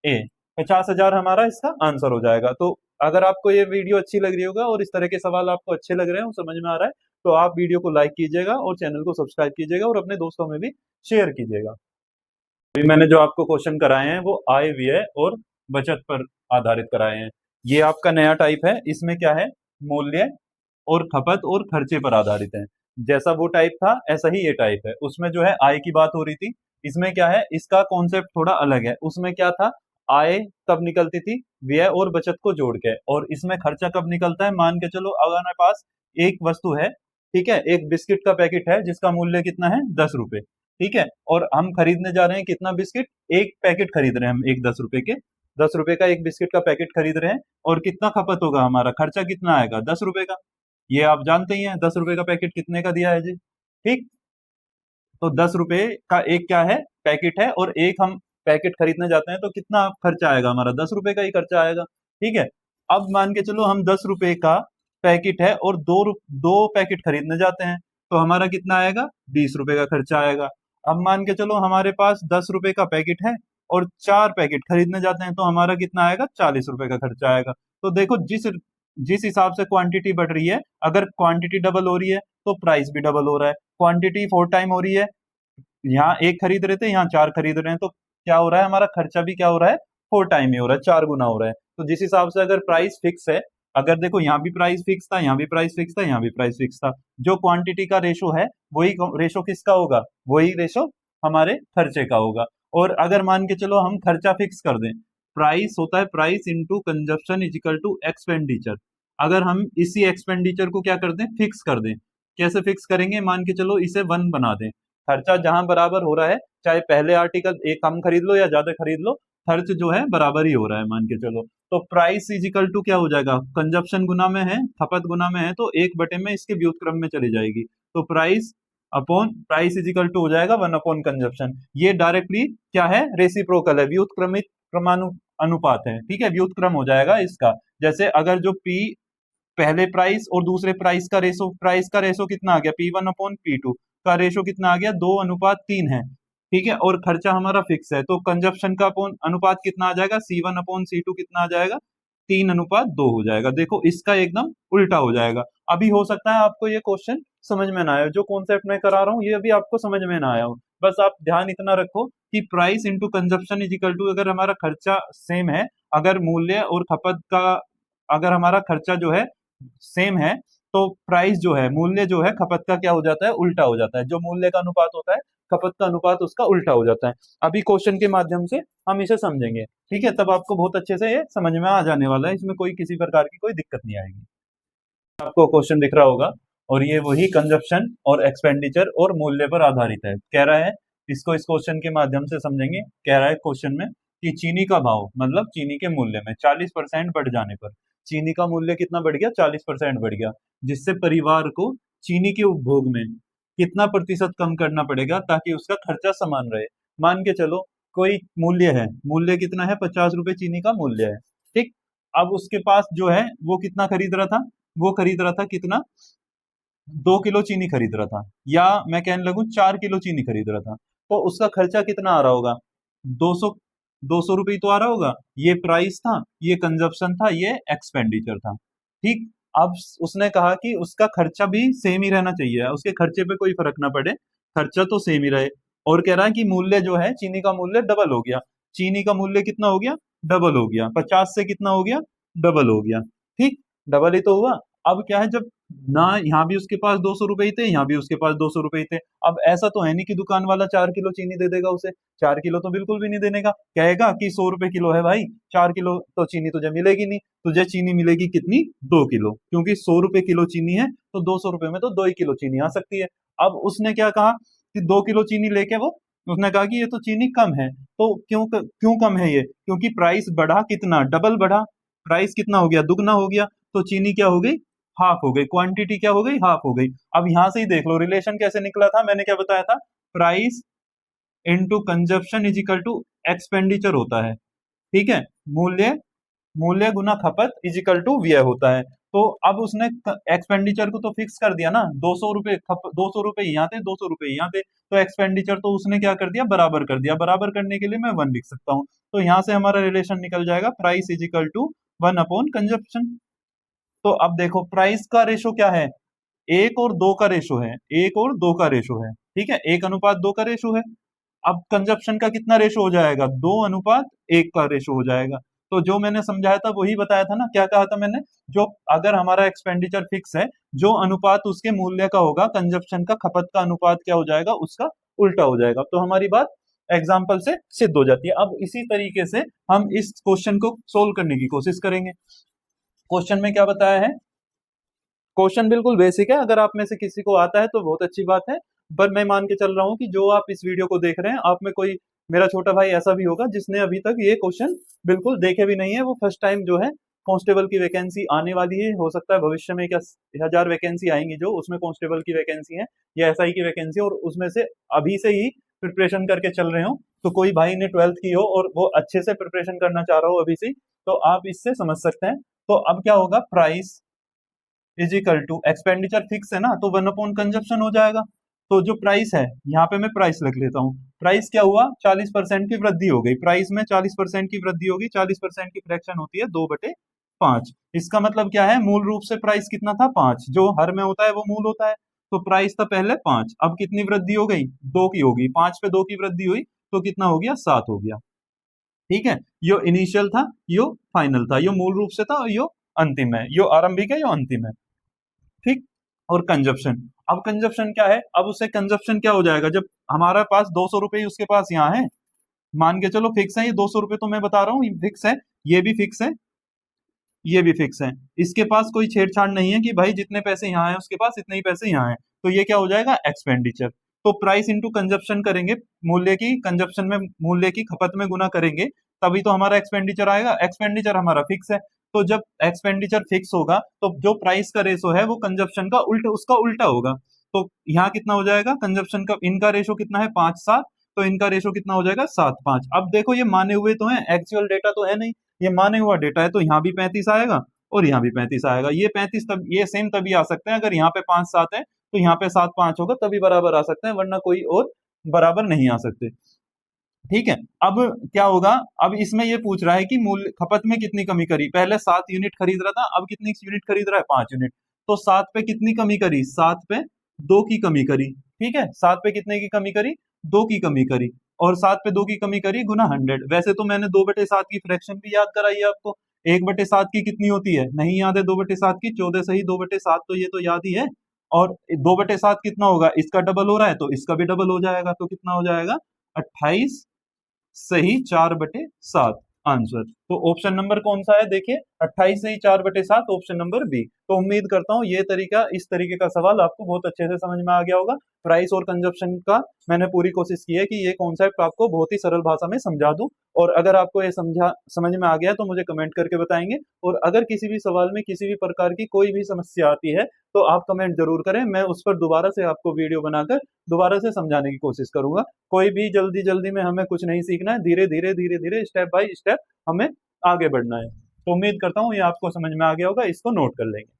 ए, 50,000 हमारा इसका आंसर हो जाएगा। तो अगर आपको ये वीडियो अच्छी लग रही होगा और इस तरह के सवाल आपको अच्छे लग रहे हैं, समझ में आ रहा है, तो आप वीडियो को लाइक कीजिएगा और चैनल को सब्सक्राइब कीजिएगा और अपने दोस्तों में भी शेयर कीजिएगा। अभी मैंने जो आपको क्वेश्चन कराए हैं वो आय व्यय और बचत पर आधारित कराए हैं। ये आपका नया टाइप है, इसमें क्या है, मूल्य और खपत और खर्चे पर आधारित है। जैसा वो टाइप था ऐसा ही ये टाइप है। उसमें जो है आय की बात हो रही थी, इसमें क्या है, इसका कॉन्सेप्ट थोड़ा अलग है। उसमें क्या था, आय कब निकलती थी, व्यय और बचत को जोड़ के, और इसमें खर्चा कब निकलता है, मान के चलो अगर हमारे पास एक वस्तु है, ठीक है, एक बिस्किट का पैकेट है जिसका मूल्य कितना है, 10 रुपए। ठीक है, और हम खरीदने जा रहे हैं कितना बिस्किट, एक पैकेट खरीद रहे हैं हम, एक 10 रुपए के, 10 रुपए का एक बिस्किट का पैकेट खरीद रहे हैं। और कितना खपत होगा, हमारा खर्चा कितना आएगा, 10 रुपए का। ये आप जानते ही हैं, 10 रुपए का पैकेट कितने का दिया है जी। ठीक, तो 10 रुपए का एक क्या है, पैकेट है, और एक हम पैकेट खरीदने जाते हैं, तो कितना खर्चा आएगा हमारा, 10 रुपए का ही खर्चा आएगा। ठीक है, अब मान के चलो हम 10 रुपए का पैकेट है और दो पैकेट खरीदने जाते हैं, तो हमारा कितना आएगा, 20 रुपए का खर्चा आएगा। अब मान के चलो हमारे पास 10 रुपए का पैकेट है और 4 पैकेट खरीदने जाते हैं, तो हमारा कितना आएगा, 40 रुपए का खर्चा आएगा। तो देखो जिस जिस हिसाब से क्वांटिटी बढ़ रही है, अगर क्वांटिटी डबल हो रही है तो प्राइस भी डबल हो रहा है। क्वांटिटी 4 टाइम हो रही है, यहाँ एक खरीद रहे थे, यहाँ 4 खरीद रहे हैं, तो क्या हो रहा है, हमारा खर्चा भी क्या हो रहा है, 4 टाइम ही हो रहा है, 4 गुना हो रहा है। तो जिस हिसाब से अगर प्राइस फिक्स है, अगर देखो यहाँ भी प्राइस फिक्स था, यहाँ भी प्राइस फिक्स था, यहाँ भी प्राइस फिक्स था, जो क्वांटिटी का रेशो है वही रेशो किसका होगा, वही रेशो हमारे खर्चे का होगा। और अगर मान के चलो हम खर्चा फिक्स कर दें, प्राइस होता है price into consumption is equal to expenditure. अगर हम इसी एक्सपेंडिचर को क्या कर दें, फिक्स कर दें, कैसे फिक्स करेंगे, मान के चलो इसे 1 बना दें। खर्चा जहां बराबर हो रहा है, चाहे पहले आर्टिकल एक कम खरीद लो या ज्यादा खरीद लो, खर्च जो है बराबर ही हो रहा है, मान के चलो। तो प्राइस इज इक्वल टू क्या हो जाएगा, कंजप्शन गुना में है, खपत गुना में है, तो 1/में इसके व्युत्क्रम में चली जाएगी। तो price upon price is equal to हो जाएगा 1 अपॉन कंजप्शन। ये डायरेक्टली क्या है, रेसिप्रोकल है, व्युत्क्रमित क्रमानु अनुपात है। ठीक है, व्युत्क्रम हो जाएगा इसका। जैसे अगर जो पी पहले प्राइस और दूसरे प्राइस का रेशो कितना आ गया, P1/P2 का रेशो कितना आ गया, 2:3 है। ठीक है, और खर्चा हमारा फिक्स है, तो कंजप्शन का अनुपात कितना आ जाएगा, C1/C2 कितना आ जाएगा, 3:2 हो जाएगा। देखो इसका एकदम उल्टा हो जाएगा। अभी हो सकता है आपको ये क्वेश्चन समझ में ना आया, जो कॉन्सेप्ट मैं करा रहा हूँ ये अभी आपको समझ में ना आया हो। बस आप ध्यान इतना रखो कि price into consumption is equal to, अगर हमारा खर्चा सेम है, अगर मूल्य और खपत का, अगर हमारा खर्चा जो है सेम है, तो प्राइस जो है, मूल्य जो है खपत का क्या हो जाता है, उल्टा हो जाता है। जो मूल्य का अनुपात होता है खपत का अनुपात उसका उल्टा हो जाता है। अभी क्वेश्चन के माध्यम से हम इसे समझेंगे, ठीक है, तब आपको बहुत अच्छे से ये समझ में आ जाने वाला है, इसमें कोई किसी प्रकार की कोई दिक्कत नहीं आएगी। आपको क्वेश्चन दिख रहा होगा, और ये वही कंजप्शन और एक्सपेंडिचर और मूल्य पर आधारित है। कह रहा है, इसको इस क्वेश्चन के माध्यम से समझेंगे। कह रहा है क्वेश्चन में कि चीनी का भाव मतलब चीनी के मूल्य में 40% बढ़ जाने पर, चीनी का मूल्य कितना बढ़ गया, 40% बढ़ गया, जिससे परिवार को चीनी के उपभोग में कितना प्रतिशत कम करना पड़ेगा ताकि उसका खर्चा समान रहे। मान के चलो कोई मूल्य है, मूल्य कितना है, 50 रुपए चीनी का मूल्य है, ठीक। अब उसके पास जो है वो कितना खरीद रहा था, वो खरीद रहा था कितना, 2 किलो चीनी खरीद रहा था, या मैं कहने लगूं 4 किलो चीनी खरीद रहा था, तो उसका खर्चा कितना आ रहा होगा, 200 200 रुपये तो आ रहा होगा। ये प्राइस था, ये कंजप्शन था, ये एक्सपेंडिचर था, ठीक। अब उसने कहा कि उसका खर्चा भी सेम ही रहना चाहिए, उसके खर्चे पे कोई फर्क ना पड़े, खर्चा तो सेम ही रहे। और कह रहा है कि मूल्य जो है, चीनी का मूल्य डबल हो गया, चीनी का मूल्य कितना हो गया, डबल हो गया, 50 से कितना हो गया, डबल हो गया, ठीक, डबल ही तो हुआ। अब क्या है, जब ना यहाँ भी उसके पास 200 रुपए ही थे, यहाँ भी उसके पास 200 रुपए ही थे, अब ऐसा तो है नहीं कि दुकान वाला 4 किलो चीनी दे देगा उसे, 4 किलो तो बिल्कुल भी नहीं देने का, कहेगा कि 100 रुपए किलो है भाई, 4 किलो तो चीनी तुझे मिलेगी नहीं, तुझे चीनी मिलेगी कितनी, 2 किलो, क्योंकि 100 रुपए किलो चीनी है, तो 200 रुपए में तो 2 ही किलो चीनी आ सकती है। अब उसने क्या कहा कि 2 किलो चीनी लेके वो, उसने कहा कि ये तो चीनी कम है, तो क्यों कम है ये, क्योंकि प्राइस बढ़ा कितना, डबल बढ़ा, प्राइस कितना हो गया, दुगना हो गया, तो चीनी क्या हो गई, हाफ हो गई, क्वांटिटी क्या हो गई, हाफ हो गई। अब यहां से ही देख लो रिलेशन कैसे निकला था, मैंने क्या बताया था, price into consumption is equal to expenditure होता है, ठीक है, मूल्य मूल्य गुना खपत इज इक्वल टू व्यय होता है। तो अब उसने एक्सपेंडिचर को तो फिक्स कर दिया ना, 200 रुपए 200 रुपए यहाँ थे, 200 रुपए यहाँ थे, तो एक्सपेंडिचर तो उसने क्या कर दिया, बराबर कर दिया, बराबर करने के लिए मैं 1 लिख सकता हूँ, तो यहाँ से हमारा रिलेशन निकल जाएगा, price is equal to 1 upon consumption. तो अब देखो प्राइस का रेशो क्या है, 1 और 2 का रेशो है, 1 और 2 का रेशो है, ठीक है, 1 अनुपात 2 का रेशो है। अब कंजप्शन का कितना रेशो हो जाएगा, 2 अनुपात 1 का रेशो हो जाएगा। तो जो मैंने समझाया था वही बताया था ना, क्या कहा था मैंने, जो अगर हमारा एक्सपेंडिचर फिक्स है, जो अनुपात उसके मूल्य का होगा, कंजप्शन का, खपत का अनुपात क्या हो जाएगा, उसका उल्टा हो जाएगा। तो हमारी बात एग्जाम्पल से सिद्ध हो जाती है। अब इसी तरीके से हम इस क्वेश्चन को सोल्व करने की कोशिश करेंगे। क्वेश्चन में क्या बताया है, क्वेश्चन बिल्कुल बेसिक है, अगर आप में से किसी को आता है तो बहुत अच्छी बात है, पर मैं मान के चल रहा हूँ कि जो आप इस वीडियो को देख रहे हैं, आप में कोई मेरा छोटा भाई ऐसा भी होगा जिसने अभी तक ये क्वेश्चन बिल्कुल देखे भी नहीं है, वो फर्स्ट टाइम जो है कांस्टेबल की वैकेंसी आने वाली है, हो सकता है भविष्य में क्या 1000 वैकेंसी आएंगी जो उसमें कांस्टेबल की वैकेंसी है या एसआई की वैकेंसी, और उसमें से अभी से ही प्रिपरेशन करके चल रहे हो, तो कोई भाई ने 12th की हो और वो अच्छे से प्रिपरेशन करना चाह रहा हो अभी से, तो आप इससे समझ सकते हैं। तो अब क्या होगा, price is equal to expenditure fix है ना, तो 1/कंजप्शन हो जाएगा। तो जो प्राइस है, यहाँ पे मैं प्राइस लिख लेता हूँ, प्राइस क्या हुआ, 40% की वृद्धि हो गई, प्राइस में 40% की वृद्धि होगी, 40% की फ्रैक्शन होती है 2/5। इसका मतलब क्या है, मूल रूप से प्राइस कितना था, 5, जो हर में होता है वो मूल होता है, तो प्राइस था पहले 5, अब कितनी वृद्धि हो गई, 2 की होगी, 5 पे 2 की वृद्धि हुई, तो कितना हो गया, 7 हो गया, ठीक है। यो इनिशियल था, यो फाइनल था, यो मूल रूप से था, यो अंतिम है, यो आरंभिक है, यो अंतिम है, ठीक। और कंजप्शन, अब कंजप्शन क्या है, अब उसे कंजप्शन क्या हो जाएगा, जब हमारे पास 200 रुपए उसके पास यहाँ है, मान के चलो फिक्स है ये 200 रुपए, तो मैं बता रहा हूँ फिक्स है, ये भी फिक्स है, ये भी फिक्स है, इसके पास कोई छेड़छाड़ नहीं है कि भाई जितने पैसे यहाँ है उसके पास इतने ही पैसे यहाँ है, तो ये क्या हो जाएगा, एक्सपेंडिचर। तो प्राइस इंटू कंजप्शन करेंगे, मूल्य की कंजप्शन में, मूल्य की खपत में गुना करेंगे, तभी तो हमारा एक्सपेंडिचर आएगा, एक्सपेंडिचर हमारा फिक्स है, तो जब एक्सपेंडिचर फिक्स होगा तो जो प्राइस का रेशो है वो कंजप्शन का उल्टा, उसका उल्टा होगा। तो यहाँ कितना हो जाएगा, कंजप्शन का, इनका रेशो कितना है, 5-7, तो इनका रेशो कितना हो जाएगा, 7-5। अब देखो ये माने हुए तो है, एक्चुअल डेटा तो है नहीं, ये माने हुआ डेटा है, तो यहाँ भी 35 आएगा और यहाँ भी 35 आएगा, ये 35 तब, ये सेम तभी आ सकते हैं अगर यहाँ पे 5-7 है, तो यहाँ पे 7-5 होगा, तभी बराबर आ सकते हैं, वरना कोई और बराबर नहीं आ सकते, ठीक है। अब क्या होगा, अब इसमें ये पूछ रहा है कि मूल्य खपत में कितनी कमी करी, पहले 7 यूनिट खरीद रहा था, अब कितनी यूनिट खरीद रहा है, 5 यूनिट, तो 7 पे कितनी कमी करी, 7 पे 2 की कमी करी, ठीक है, 7 पे कितने की कमी करी, 2 की कमी करी, और 7 पे 2 की कमी करी गुना 100। वैसे तो मैंने 2/7 की फ्रैक्शन भी याद कराई है आपको, 1/7 की कितनी होती है, नहीं याद है, 2/7 की 14 सही 2/7, तो ये तो याद ही है, और 2/7 कितना होगा, इसका डबल हो रहा है तो इसका भी डबल हो जाएगा, तो कितना हो जाएगा 28 सही 4/7 आंसर। तो ऑप्शन नंबर कौन सा है, देखिए 28 सही 4/7, ऑप्शन नंबर बी। तो उम्मीद करता हूँ ये तरीका, इस तरीके का सवाल आपको बहुत अच्छे से समझ में आ गया होगा। प्राइस और कंजप्शन का मैंने पूरी कोशिश की है कि ये कॉन्सेप्ट आपको बहुत ही सरल भाषा में समझा दूं, और अगर आपको ये समझ में आ गया तो मुझे कमेंट करके बताएंगे, और अगर किसी भी सवाल में किसी भी प्रकार की कोई भी समस्या आती है तो आप कमेंट जरूर करें, मैं उस पर दोबारा से आपको वीडियो बनाकर दोबारा से समझाने की कोशिश करूंगा। कोई भी जल्दी जल्दी में हमें कुछ नहीं सीखना है, धीरे धीरे धीरे धीरे स्टेप बाय स्टेप हमें आगे बढ़ना है। तो उम्मीद करता हूँ ये आपको समझ में आ गया होगा, इसको नोट कर लेंगे।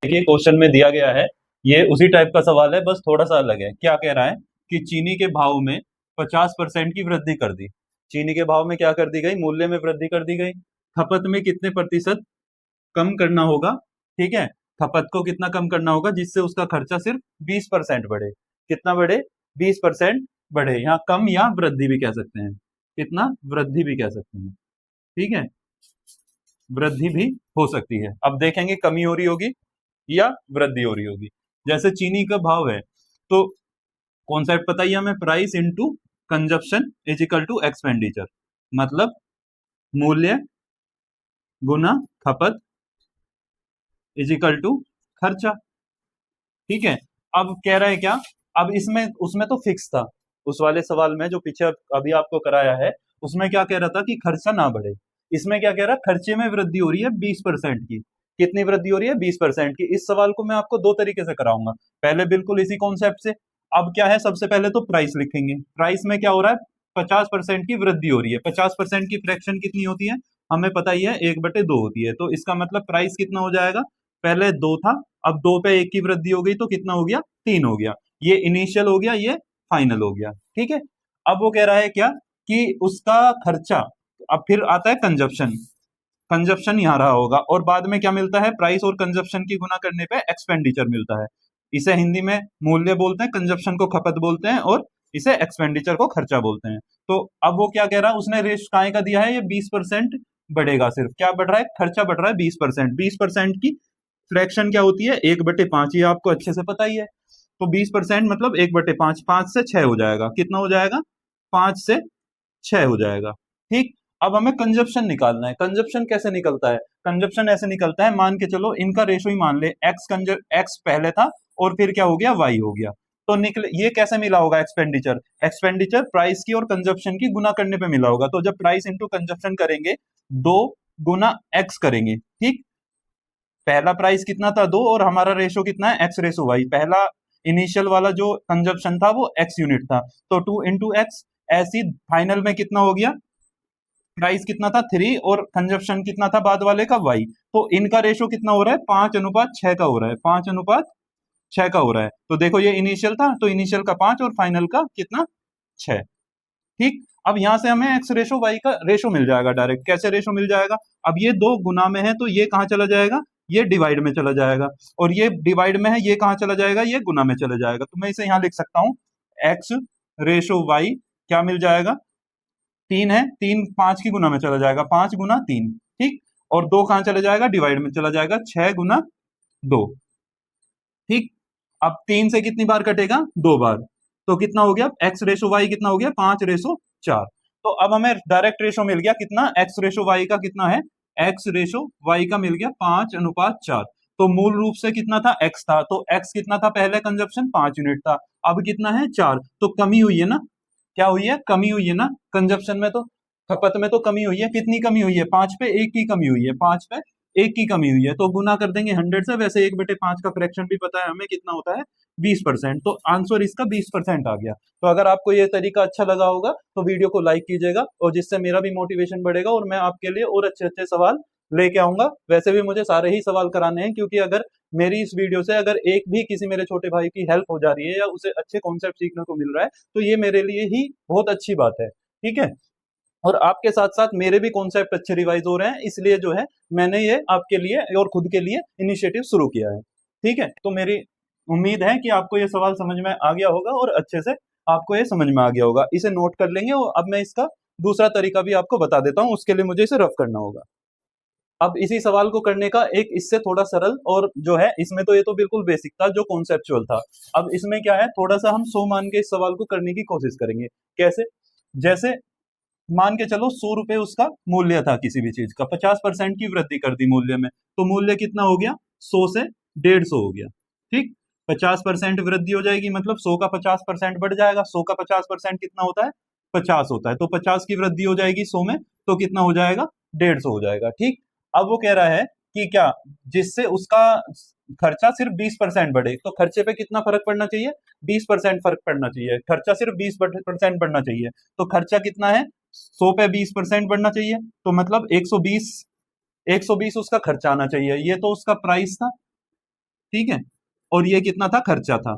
देखिए क्वेश्चन में दिया गया है, ये उसी टाइप का सवाल है, बस थोड़ा सा अलग है। क्या कह रहा है कि चीनी के भाव में 50% की वृद्धि कर दी। चीनी के भाव में क्या कर दी गई, मूल्य में वृद्धि कर दी गई। खपत में कितने प्रतिशत कम करना होगा, ठीक है, खपत को कितना कम करना होगा जिससे उसका खर्चा सिर्फ 20% बढ़े। कितना बढ़े, 20% बढ़े। यहाँ कम या वृद्धि भी कह सकते हैं, कितना वृद्धि भी कह सकते हैं, ठीक है, वृद्धि भी हो सकती है। अब देखेंगे कमी हो रही होगी या वृद्धि हो रही होगी। जैसे चीनी का भाव है तो कॉन्सेप्ट पता ही हमें, price into consumption is equal to expenditure, मतलब मूल्य गुना खपत इज इक्वल टू खर्चा, ठीक है। अब कह रहा है क्या, अब इसमें उसमें तो फिक्स था, उस वाले सवाल में जो पीछे अभी आपको कराया है उसमें क्या कह रहा था कि खर्चा ना बढ़े। इसमें क्या कह रहा है, खर्चे में वृद्धि हो रही है 20% की। कितनी वृद्धि हो रही है, 20% की। इस सवाल को मैं आपको दो तरीके से कराऊंगा, पहले बिल्कुल इसी कॉन्सेप्ट से। अब क्या है, सबसे पहले तो प्राइस लिखेंगे। प्राइस में क्या हो रहा है, 50% की वृद्धि हो रही है। 50% की फ्रैक्शन कितनी होती है, हमें पता ही है 1/2 होती है। तो इसका मतलब प्राइस कितना हो जाएगा, पहले 2 था, अब 2 पे 1 की वृद्धि हो गई तो कितना हो गया, 3 हो गया। ये इनिशियल हो गया, ये फाइनल हो गया, ठीक है। अब वो कह रहा है क्या कि उसका खर्चा, अब फिर आता है कंजप्शन। कंजप्शन यहाँ रहा होगा, और बाद में क्या मिलता है, प्राइस और कंजप्शन की गुना करने पे एक्सपेंडिचर मिलता है। इसे हिंदी में मूल्य बोलते हैं, कंजप्शन को खपत बोलते हैं, और इसे एक्सपेंडिचर को खर्चा बोलते हैं। तो अब वो क्या कह रहा है, उसने रेश काय का दिया है, ये 20% बढ़ेगा। सिर्फ क्या बढ़ रहा है, खर्चा बढ़ रहा है 20%। 20% की फ्रैक्शन क्या होती है, 1/5, ये आपको अच्छे से पता ही है। तो 20% मतलब 1/5, 5 से 6 हो जाएगा। कितना हो जाएगा, 5 से 6 हो जाएगा, ठीक। अब हमें कंजप्शन निकालना है। कंजप्शन कैसे निकलता है, कंजप्शन ऐसे निकलता है, मान के चलो इनका रेशो ही मान ले, एक्स पहले था और फिर क्या हो गया, वाई हो गया। तो निकले, ये कैसे मिला होगा, एक्सपेंडिचर। एक्सपेंडिचर प्राइस की और कंजप्शन की गुना करने पे मिला होगा। तो जब प्राइस इंटू कंजप्शन करेंगे, 2 गुना एक्स करेंगे, ठीक। पहला प्राइस कितना था, 2, और हमारा रेशो कितना है, एक्स रेशो वाई। पहला इनिशियल वाला जो कंजप्शन था वो एक्स यूनिट था, तो 2 इंटू एक्स। ऐसी फाइनल में कितना हो गया, प्राइस कितना था 3, और कंजप्शन कितना था बाद वाले का वाई। तो इनका रेशो कितना हो रहा है, 5:6 का हो रहा है, 5:6 का हो रहा है। तो देखो ये इनिशियल था, तो इनिशियल का 5 और फाइनल का कितना, 6, ठीक। अब यहां से हमें एक्स रेशो वाई का रेशो मिल जाएगा डायरेक्ट। कैसे रेशो मिल जाएगा, अब ये 2 गुना में है तो ये कहां चला जाएगा, ये डिवाइड में चला जाएगा, और ये डिवाइड में है, ये कहां चला जाएगा, ये गुना में चला जाएगा। तो मैं इसे यहां लिख सकता हूं, एक्स रेशो वाई क्या मिल जाएगा, 3 है, 3 5 की गुना में चला जाएगा, 5 गुना 3, ठीक। और 2 कहां चला जाएगा, डिवाइड में चला जाएगा, 6 गुना 2, ठीक। अब 3 से कितनी बार कटेगा, 2 बार। तो कितना हो गया, एक्स रेशो वाई कितना हो गया, 5:4। तो अब हमें डायरेक्ट रेशो मिल गया कितना, एक्स रेशो वाई का कितना है, एक्स रेशो वाई का मिल गया 5:4। तो मूल रूप से कितना था, एक्स था, तो एक्स कितना था, पहले कंजप्शन 5 यूनिट था, अब कितना है 4। तो कमी हुई है ना, क्या हुई है, कमी हुई है ना, कंजप्शन में तो, खपत में तो कमी हुई है। कितनी कमी हुई है, 5 पे 1 की कमी हुई है, 5 पे 1 की कमी हुई है। तो गुना कर देंगे 100 से। वैसे 1/5 का फ्रैक्शन भी पता है हमें कितना होता है, 20%। तो आंसर इसका 20% आ गया। तो अगर आपको ये तरीका अच्छा लगा होगा तो वीडियो को लाइक कीजिएगा, और जिससे मेरा भी मोटिवेशन बढ़ेगा और मैं आपके लिए और अच्छे अच्छे सवाल लेके आऊंगा। वैसे भी मुझे सारे ही सवाल कराने हैं, क्योंकि अगर मेरी इस वीडियो से अगर एक भी किसी मेरे छोटे भाई की हेल्प हो जा रही है या उसे अच्छे कॉन्सेप्ट सीखने को मिल रहा है तो ये मेरे लिए ही बहुत अच्छी बात है, ठीक है। और आपके साथ साथ मेरे भी कॉन्सेप्ट अच्छे रिवाइज हो रहे हैं, इसलिए जो है मैंने ये आपके लिए और खुद के लिए इनिशिएटिव शुरू किया है, ठीक है। तो मेरी उम्मीद है कि आपको ये सवाल समझ में आ गया होगा और अच्छे से आपको ये समझ में आ गया होगा। इसे नोट कर लेंगे, और अब मैं इसका दूसरा तरीका भी आपको बता देता हूं, उसके लिए मुझे इसे रफ करना होगा। अब इसी सवाल को करने का एक इससे थोड़ा सरल, और जो है इसमें तो ये तो बिल्कुल बेसिक था, जो कॉन्सेप्चुअल था। अब इसमें क्या है, थोड़ा सा हम 100 मान के इस सवाल को करने की कोशिश करेंगे। कैसे? जैसे मान के चलो 100 रुपए उसका मूल्य था किसी भी चीज का, 50% की वृद्धि कर दी मूल्य में, तो मूल्य कितना हो गया, 100 से 150 हो गया। ठीक, 50% वृद्धि हो जाएगी, मतलब 100 का 50% बढ़ जाएगा। 100 का 50% कितना होता है, 50 होता है, तो 50 की वृद्धि हो जाएगी 100 में, तो कितना हो जाएगा, 150 हो जाएगा। ठीक, अब वो कह रहा है कि क्या, जिससे उसका खर्चा सिर्फ 20% बढ़े, तो खर्चे पे कितना फर्क पड़ना चाहिए, 20% फर्क पड़ना चाहिए। खर्चा सिर्फ 20% बढ़ना चाहिए, तो खर्चा कितना है, 100 पे 20% बढ़ना चाहिए, तो मतलब 120, 120 उसका खर्चा आना चाहिए। ये तो उसका प्राइस था, ठीक है, और ये कितना था, खर्चा था।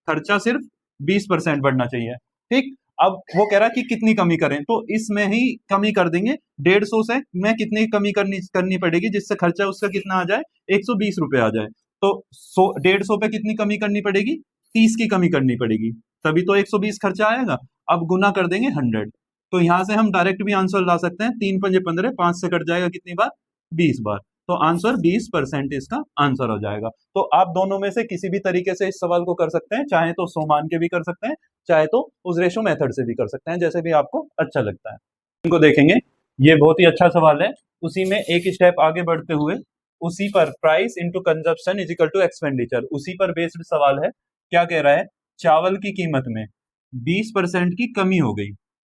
खर्चा सिर्फ 20% बढ़ना चाहिए। ठीक, अब वो कह रहा है कि कितनी कमी करें, तो इसमें ही कमी कर देंगे। 150 से मैं कितनी कमी करनी करनी पड़ेगी, जिससे खर्चा उसका कितना आ जाए, 120 रुपए आ जाए। तो 150 पे कितनी कमी करनी पड़ेगी, 30 की कमी करनी पड़ेगी, तभी तो 120 खर्चा आएगा। अब गुना कर देंगे 100, तो यहां से हम डायरेक्ट भी आंसर ला सकते हैं। 3 पंजे 15, 5 से कट जाएगा कितनी बार, 20 बार, तो आंसर 20% इसका आंसर हो जाएगा। तो आप दोनों में से किसी भी तरीके से इस सवाल को कर सकते हैं, चाहे तो 100 मान के भी कर सकते हैं, चाहे तो उस रेशो मेथड से भी कर सकते हैं, जैसे भी आपको अच्छा लगता है। इनको देखेंगे, ये बहुत ही अच्छा सवाल है। उसी में एक स्टेप आगे बढ़ते हुए, उसी पर price into consumption is equal to expenditure, उसी पर बेस्ड सवाल है। क्या कह रहा है, चावल की कीमत में 20% की कमी हो गई।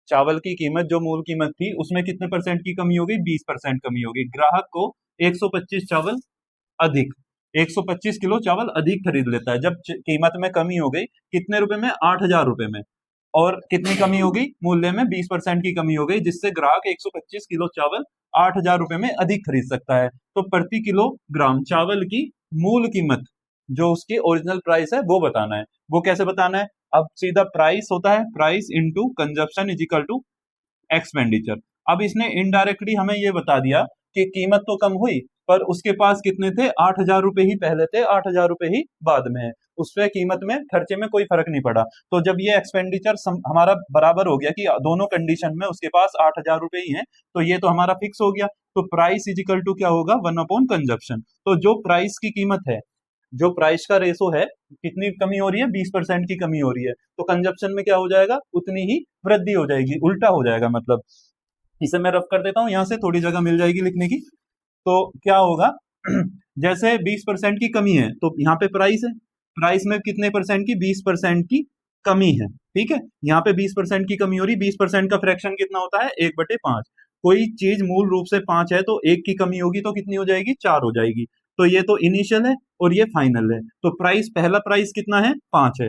चावल की कीमत जो मूल कीमत थी उसमें कितने परसेंट की कमी हो गई, 20% कमी हो गई। ग्राहक को 125 चावल अधिक, 125 किलो चावल अधिक खरीद लेता है। जब कीमत में कमी हो गई, कितने रुपए में, 8,000 रुपए में, और कितनी कमी हो गई, मूल्य में 20% की कमी हो गई, जिससे ग्राहक 125 किलो चावल 8,000 रुपए में अधिक खरीद सकता है। तो प्रति किलोग्राम चावल की मूल कीमत, जो उसकी ओरिजिनल प्राइस है, वो बताना है। वो कैसे बताना है, अब सीधा प्राइस होता है, price into consumption is equal to expenditure. अब इसने इनडायरेक्टली हमें ये बता दिया कि कीमत तो कम हुई, पर उसके पास कितने थे, 8,000 रुपए ही पहले थे, 8,000 रुपए ही बाद में है। उससे कीमत में, खर्चे में कोई फर्क नहीं पड़ा। तो जब ये एक्सपेंडिचर हमारा बराबर हो गया कि दोनों कंडीशन में उसके पास 8,000 रुपए ही हैं, तो ये तो हमारा फिक्स हो गया। तो प्राइस इज इक्वल टू क्या होगा, 1 अपॉन कंजप्शन। तो जो प्राइस की कीमत है, जो प्राइस का रेशो है, कितनी कमी हो रही है, 20% की कमी हो रही है, तो कंजप्शन में क्या हो जाएगा, उतनी ही वृद्धि हो जाएगी, उल्टा हो जाएगा। मतलब इसे मैं रफ कर देता हूं, यहां से थोड़ी जगह मिल जाएगी लिखने की। तो क्या होगा, जैसे 20% की कमी है, तो यहाँ पे प्राइस है, प्राइस में कितने परसेंट की, 20% की कमी है। ठीक है, यहाँ पे 20% की कमी हो रही, 20% का फ्रैक्शन कितना होता है, 1/5। कोई चीज मूल रूप से 5 है, तो 1 की कमी होगी तो कितनी हो जाएगी, 4 हो जाएगी। तो ये तो इनिशियल है और ये फाइनल है। तो प्राइस, पहला प्राइस कितना है, 5 है।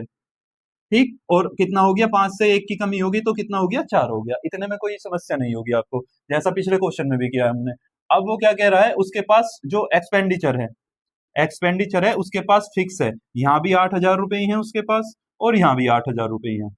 ठीक, और कितना हो गया, 5 से 1 की कमी होगी तो कितना हो गया, 4 हो गया। इतने में कोई समस्या नहीं होगी आपको, जैसा पिछले क्वेश्चन में भी किया हमने। अब वो क्या कह रहा है, उसके पास जो एक्सपेंडिचर है, एक्सपेंडिचर है उसके पास फिक्स है। यहाँ भी 8,000 रुपए ही है उसके पास, और यहाँ भी 8,000 रुपए ही है।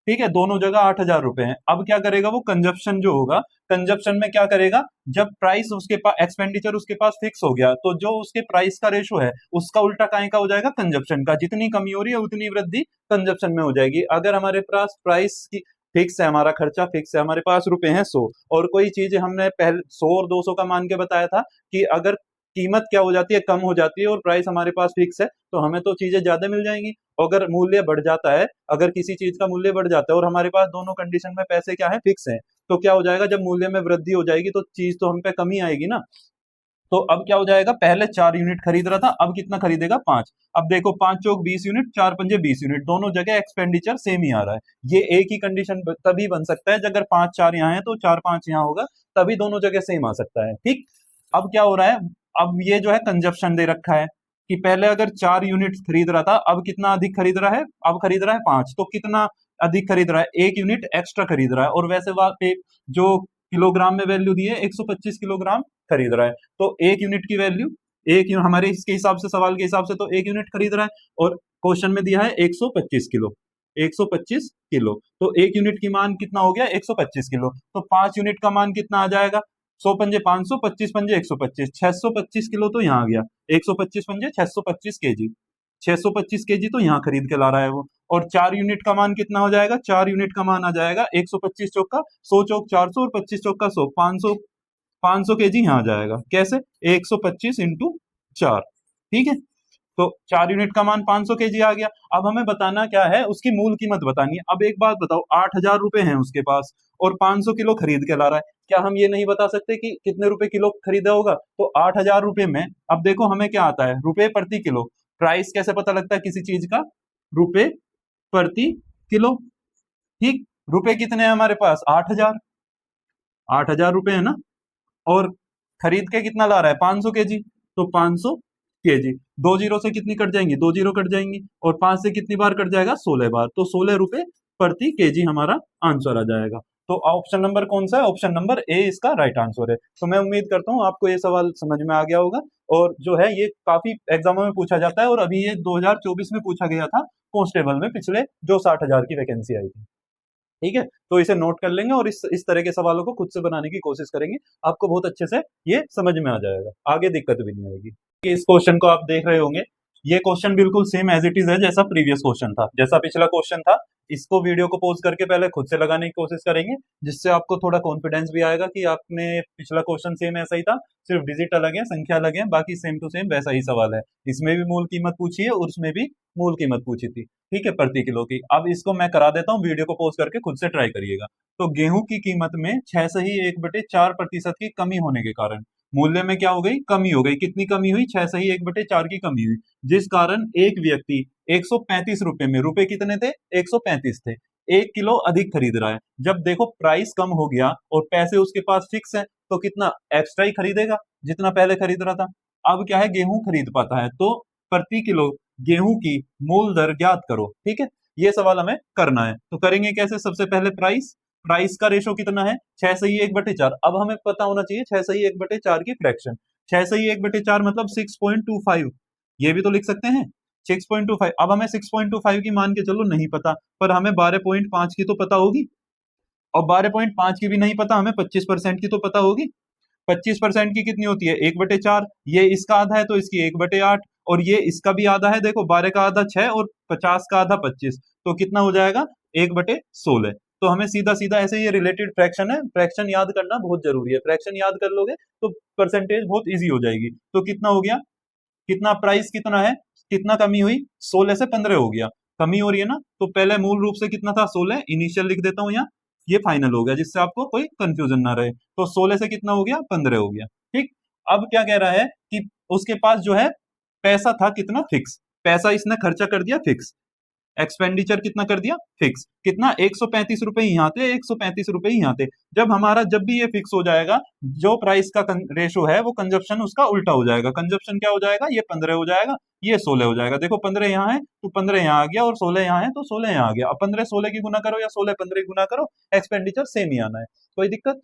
ठीक है, दोनों जगह 8,000 रुपए हैं। अब क्या करेगा वो, कंजप्शन जो होगा, कंजप्शन में क्या करेगा, जब प्राइस उसके पास, एक्सपेंडिचर उसके पास फिक्स हो गया, तो जो उसके प्राइस का रेशो है, उसका उल्टा काहे का हो जाएगा, कंजप्शन का। जितनी कमी हो रही है उतनी वृद्धि कंजप्शन में हो जाएगी। अगर हमारे पास प्राइस की फिक्स है, हमारा खर्चा फिक्स है, हमारे पास रुपए हैं 100, और कोई चीज हमने पहले 100 और 200 का मान के बताया था कि अगर कीमत क्या हो जाती है, कम हो जाती है, और प्राइस हमारे पास फिक्स है, तो हमें तो चीजें ज्यादा मिल जाएंगी। अगर मूल्य बढ़ जाता है, अगर किसी चीज का मूल्य बढ़ जाता है और हमारे पास दोनों कंडीशन में पैसे क्या है, फिक्स है, तो क्या हो जाएगा, जब मूल्य में वृद्धि हो जाएगी तो चीज तो हम पे कमी आएगी ना। तो अब क्या हो जाएगा, पहले 4 यूनिट खरीद रहा था, अब कितना खरीदेगा, 5। अब देखो, 5 चौक 20 यूनिट, 4 पंजे 20 यूनिट, दोनों जगह एक्सपेंडिचर सेम ही आ रहा है। ये एक ही कंडीशन तभी बन सकता है अगर 5 4 यहाँ है तो 4 5 यहाँ होगा, तभी दोनों जगह सेम आ सकता है। ठीक, अब क्या हो रहा है, अब ये जो है कंजप्शन दे रखा है कि पहले अगर 4 यूनिट खरीद रहा था, अब कितना अधिक खरीद रहा है, अब खरीद रहा है 5, तो कितना अधिक खरीद रहा है, 1 यूनिट एक्स्ट्रा खरीद रहा है। और वैसे वहां पे जो किलोग्राम में वैल्यू दी है, 125 किलोग्राम खरीद रहा है, तो 1 यूनिट की वैल्यू, हमारे इसके हिसाब से, सवाल के हिसाब से तो 1 यूनिट खरीद रहा है, और क्वेश्चन में दिया है 125 किलो, 125 किलो, तो 1 यूनिट की मान कितना हो गया, 125 किलो। तो 5 यूनिट का मान कितना आ जाएगा, 100 पंजे 500, 25 पंजे 125, 625 किलो तो यहाँ आ गया। 125 पंजे 625 केजी, 625 केजी तो यहाँ खरीद के ला रहा है वो। और 4 यूनिट का मान कितना हो जाएगा, 4 यूनिट का मान आ जाएगा 125 चौक का 100 चौक 400, और 25 चौक का 100, 500 500 केजी यहाँ जाएगा। कैसे? 125 इंटू 4, ठीक है। तो 4 यूनिट का मान 500 केजी आ गया। अब हमें बताना क्या है, उसकी मूल कीमत बतानी है। अब एक बात बताओ, 8,000 रुपए हैं उसके पास और 500 किलो खरीद के ला रहा है, क्या हम ये नहीं बता सकते कि कितने रुपए किलो खरीदा होगा? तो 8,000 रुपए में, अब देखो हमें क्या आता है, रुपए प्रति किलो। प्राइस कैसे पता लगता है किसी चीज का? रुपए प्रति किलो, ठीक। रुपए कितने हैं हमारे पास? 8,000, 8,000 रुपए है ना। और खरीद के कितना ला रहा है? 500 केजी, तो 500 केजी। 2 जीरो से कितनी कट जाएंगी? 2 जीरो कट जाएंगी। और 5 से कितनी बार कट जाएगा? 16 बार। तो 16 रुपए प्रति केजी हमारा आंसर आ जाएगा। तो ऑप्शन नंबर कौन सा है? ऑप्शन नंबर ए इसका राइट आंसर है। तो मैं उम्मीद करता हूं आपको ये सवाल समझ में आ गया होगा। और जो है ये काफी एग्जामों में पूछा जाता है, और अभी ये 2024 में पूछा गया था कांस्टेबल में, पिछले जो 60,000 की वैकेंसी आई थी, ठीक है। तो इसे नोट कर लेंगे और इस तरह के सवालों को खुद से बनाने की कोशिश करेंगे, आपको बहुत अच्छे से ये समझ में आ जाएगा, आगे दिक्कत भी नहीं आएगी। इस क्वेश्चन को आप देख रहे होंगे, ये क्वेश्चन बिल्कुल सेम एज इट इज है जैसा प्रीवियस क्वेश्चन था, जैसा पिछला क्वेश्चन था। इसको वीडियो को पॉज करके पहले खुद से लगाने की कोशिश करेंगे, जिससे आपको थोड़ा कॉन्फिडेंस भी आएगा कि आपने पिछला क्वेश्चन सेम ऐसा ही था, सिर्फ डिजिट अलग है, संख्या अलग है, बाकी सेम टू सेम वैसा ही सवाल है। इसमें भी मूल कीमत पूछी है और उसमें भी मूल कीमत पूछी थी, ठीक है, प्रति किलो की। अब इसको मैं करा देता हूँ, वीडियो को पॉज करके खुद से ट्राई करिएगा। तो गेहूं की कीमत में 6 से ही 1/4% की कमी होने के कारण मूल्य में क्या हो गई? कमी हो गई। कितनी कमी हुई? 6 से ही 1/4 की कमी हुई, जिस कारण एक व्यक्ति 135 रुपए में, रुपए कितने थे? 135 थे, 1 किलो अधिक खरीद रहा है। जब देखो प्राइस कम हो गया और पैसे उसके पास फिक्स है, तो कितना एक्स्ट्रा ही खरीदेगा जितना पहले खरीद रहा था। अब क्या है, गेहूं खरीद पाता है, तो प्रति किलो गेहूं की मूल दर ज्ञात करो, ठीक है। ये सवाल हमें करना है, तो करेंगे कैसे? सबसे पहले प्राइस, प्राइस का रेशो कितना है? 6 से ही 1/4। अब हमें पता होना चाहिए 6 से ही 1/4 की फ्रैक्शन। 6 से ही 1/4 मतलब 6.25, ये भी तो लिख सकते हैं 6.25। अब हमें 6.25 की मान के चलो नहीं पता, पर हमें 12.5 की तो पता होगी, और 12.5 की भी नहीं पता, हमें 25% की तो पता होगी। 25% की कितनी होती है? 1/4। ये इसका आधा है तो इसकी 1/8, और ये इसका भी आधा है, देखो 12 का आधा 6 और 50 का आधा 25, तो कितना हो जाएगा? 1/16। तो हमें सीधा सीधा ऐसे, ये रिलेटेड फ्रैक्शन है, फ्रैक्शन याद करना बहुत जरूरी है। फ्रैक्शन याद कर लोगे तो परसेंटेज बहुत इजी हो जाएगी। तो कितना हो गया? कितना प्राइस कितना है? कितना कमी हुई? 16 से 15 हो गया। कमी हो रही है ना, तो पहले मूल रूप से कितना था? 16, इनिशियल लिख देता हूं यहाँ, ये फाइनल हो गया, जिससे आपको कोई कंफ्यूजन ना रहे। तो 16 से कितना हो गया? 15 हो गया, ठीक। अब क्या कह रहा है कि उसके पास जो है पैसा था कितना? फिक्स। पैसा इसने खर्चा कर दिया फिक्स, एक्सपेंडिचर कितना कर दिया? फिक्स। कितना? 135 रुपए ही यहाँ थे, 135 रुपए ही यहाँ थे। जब भी ये फिक्स हो जाएगा, जो प्राइस का रेशो है वो कंजप्शन उसका उल्टा हो जाएगा। कंजप्शन क्या हो जाएगा? ये 15 हो जाएगा, ये 16 हो जाएगा। देखो 15 यहाँ है तो 15 यहाँ आ गया, और 16 यहाँ है तो 16 यहाँ आ गया। अब 15 16 की गुना करो या 16 15 की गुना करो, एक्सपेंडिचर सेम ही आना है। कोई दिक्कत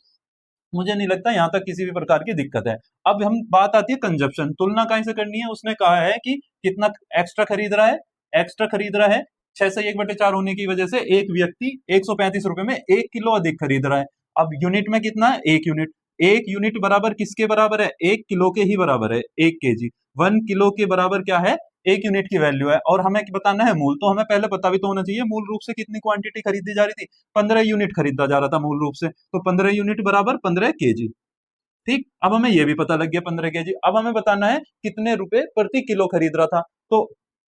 मुझे नहीं लगता, यहां तक किसी भी प्रकार की दिक्कत है। अब हम बात आती है कंजप्शन, तुलना कहीं से करनी है। उसने कहा है कि कितना एक्स्ट्रा खरीद रहा है, एक्स्ट्रा खरीद रहा है 6 से 1/4 होने की वजह से एक व्यक्ति 135 रुपए में 1 किलो अधिक खरीद रहा है। अब यूनिट में कितना है? 1 यूनिट। 1 यूनिट बराबर किसके बराबर है? 1 किलो के ही बराबर है, 1 केजी। 1 किलो के बराबर क्या है? 1 यूनिट की वैल्यू है, और हमें बताना है मूल। तो हमें पहले पता भी तो होना चाहिए मूल रूप से कितनी क्वांटिटी खरीदी जा रही थी। 15 यूनिट खरीदा जा रहा था मूल रूप से, तो 15 यूनिट बराबर 15 केजी, ठीक। अब हमें यह भी पता लग गया 15 केजी। अब हमें बताना है कितने रुपए प्रति किलो खरीद रहा था, तो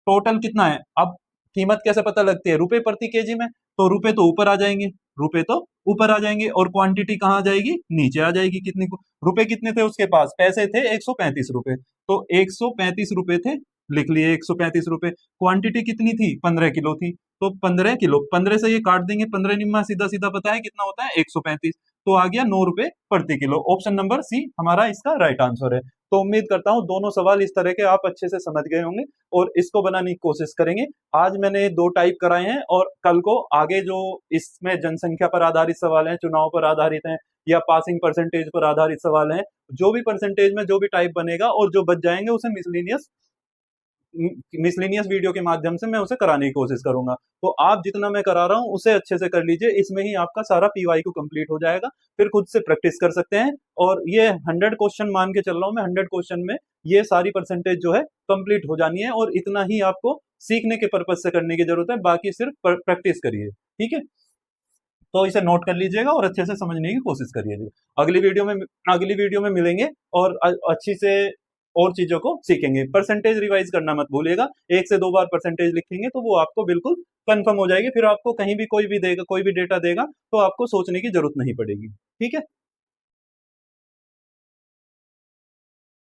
टोटल कितना है? अब कीमत कैसे पता लगती है? रुपए प्रति केजी में, तो रुपए तो ऊपर आ जाएंगे, रुपए तो ऊपर आ जाएंगे, और क्वांटिटी कहाँ आ जाएगी? नीचे आ जाएगी। कितनी रुपए कितने थे उसके पास? पैसे थे 135 रुपए, तो 135 रुपए थे, लिख लिए 135 रुपए। क्वांटिटी कितनी थी? 15 किलो थी, तो 15 किलो, 15 से ये काट देंगे, 15 निम्मा सीधा सीधा पता है कितना होता है? 135, तो आ गया 9 रुपए प्रति किलो। ऑप्शन नंबर सी हमारा इसका राइट आंसर है। तो उम्मीद करता हूं दोनों सवाल इस तरह के आप अच्छे से समझ गए होंगे और इसको बनाने की कोशिश करेंगे। आज मैंने 2 टाइप कराए हैं, और कल को आगे जो इसमें जनसंख्या पर आधारित सवाल हैं, चुनाव पर आधारित हैं, या पासिंग परसेंटेज पर आधारित सवाल हैं, जो भी परसेंटेज में जो भी टाइप बनेगा और जो बच जाएंगे उसे मिसलेनियस वीडियो के माध्यम से मैं उसे कराने की कोशिश करूंगा। तो आप जितना मैं करा रहा हूं उसे अच्छे से कर लीजिए, इसमें ही आपका सारा पीवाई को कंप्लीट हो जाएगा। फिर खुद से प्रैक्टिस कर सकते हैं, और ये 100 क्वेश्चन मान के चल रहा हूं मैं। 100 क्वेश्चन में ये सारी परसेंटेज जो है कंप्लीट हो जानी है, और इतना ही आपको सीखने के पर्पज से करने की जरूरत है, बाकी सिर्फ प्रैक्टिस करिए, ठीक है। तो इसे नोट कर लीजिएगा और अच्छे से समझने की कोशिश करिएगा। अगली वीडियो में मिलेंगे और अच्छी से और चीजों को सीखेंगे। परसेंटेज रिवाइज करना मत भूलिएगा, 1 से 2 बार परसेंटेज लिखेंगे तो वो आपको बिल्कुल कंफर्म हो जाएगी, फिर आपको कहीं भी कोई भी डेटा देगा तो आपको सोचने की जरूरत नहीं पड़ेगी। ठीक है।